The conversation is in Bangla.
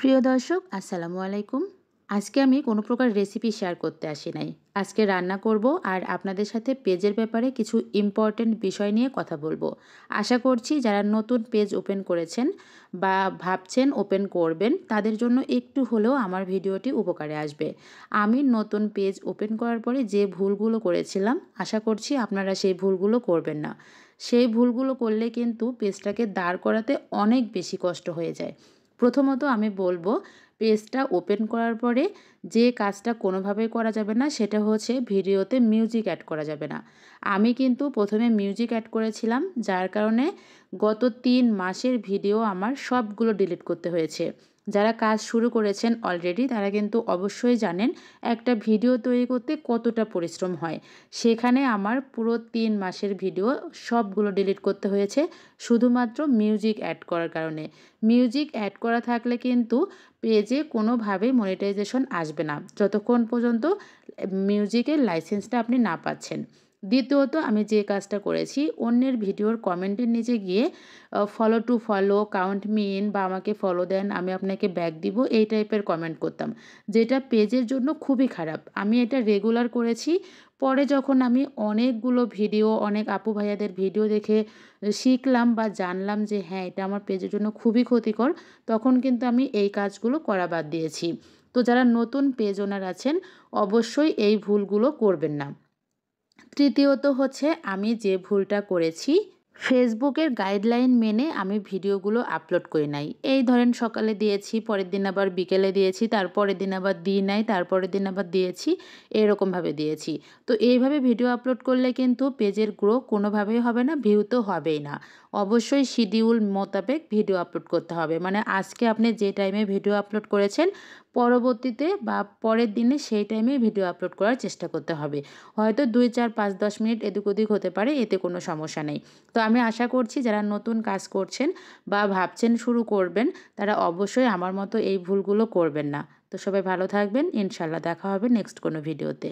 প্রিয় দর্শক আসসালামু আলাইকুম। আজকে আমি কোনো প্রকার রেসিপি শেয়ার করতে আসি নাই। আজকে রান্না করব আর আপনাদের সাথে পেজের ব্যাপারে কিছু ইম্পর্টেন্ট বিষয় নিয়ে কথা বলবো। আশা করছি যারা নতুন পেজ ওপেন করেছেন বা ভাবছেন ওপেন করবেন তাদের জন্য একটু হলেও আমার ভিডিওটি উপকারে আসবে। আমি নতুন পেজ ওপেন করার পরে যে ভুলগুলো করেছিলাম আশা করছি আপনারা সেই ভুলগুলো করবেন না। সেই ভুলগুলো করলে কিন্তু পেজটাকে দাঁড় করাতে অনেক বেশি কষ্ট হয়ে যায়। প্রথমত আমি বলবো পেজটা ওপেন করার পরে যে কাজটা কোনোভাবেই করা যাবে না সেটা হচ্ছে ভিডিওতে মিউজিক অ্যাড করা যাবে না। আমি কিন্তু প্রথমে মিউজিক অ্যাড করেছিলাম যার কারণে গত ৩ মাসের ভিডিও আমার সবগুলো ডিলিট করতে হয়েছে। যারা কাজ শুরু করেছেন অলরেডি তারা কিন্তু অবশ্যই জানেন একটা ভিডিও তৈরি করতে কতটা পরিশ্রম হয়। সেখানে আমার পুরো ৩ মাসের ভিডিও সবগুলো ডিলিট করতে হয়েছে শুধুমাত্র মিউজিক অ্যাড করার কারণে। মিউজিক অ্যাড করা থাকলে কিন্তু পেজে কোনোভাবেই মনিটাইজেশন আসবে না যতক্ষণ পর্যন্ত মিউজিকের লাইসেন্সটা আপনি না পাচ্ছেন। দ্বিতীয়ত আমি যে কাজটা করেছি অন্যের ভিডিওর কমেন্টের নিচে গিয়ে follow to follow, count me in বা আমাকে ফলো দেন, আমি আপনাকে ব্যাক দিব, এই টাইপের কমেন্ট করতাম, যেটা পেজের জন্য খুবই খারাপ। আমি এটা রেগুলার করেছি। পরে যখন আমি অনেকগুলো ভিডিও, অনেক আপু ভাইয়াদের ভিডিও দেখে শিখলাম বা জানলাম যে হ্যাঁ এটা আমার পেজের জন্য খুবই ক্ষতিকর, তখন কিন্তু আমি এই কাজগুলো করা বাদ দিয়েছি। তো যারা নতুন পেজ ওনার আছেন অবশ্যই এই ভুলগুলো করবেন না। তৃতীয়ত হচ্ছে আমি যে ভুলটা করেছি, ফেসবুকের গাইডলাইন মেনে আমি ভিডিওগুলো আপলোড করি নাই। এই ধরেন সকালে দিয়েছি, পরের দিন আবার বিকেলে দিয়েছি, তারপরের দিন আবার দিই নাই, তারপরের দিন আবার দিয়েছি, এরকমভাবে দিয়েছি। তো এইভাবে ভিডিও আপলোড করলে কিন্তু পেজের গ্রো কোনোভাবেই হবে না, ভিউ তো হবেই না। অবশ্যই শিডিউল মোতাবেক ভিডিও আপলোড করতে হবে। মানে আজকে আপনি যে টাইমে ভিডিও আপলোড করেছেন পরবর্তীতে বা পরের দিনে সেই টাইমে ভিডিও আপলোড করার চেষ্টা করতে হবে। হয়তো ২, ৪, ৫, ১০ মিনিট এদিক ওদিক হতে পারে, এতে কোনো সমস্যা নেই। তো আমি আশা করছি যারা নতুন কাজ করছেন বা ভাবছেন শুরু করবেন তারা অবশ্যই আমার মতো এই ভুলগুলো করবেন না। তো সবাই ভালো থাকবেন, ইনশাল্লাহ দেখা হবে নেক্সট কোনো ভিডিওতে।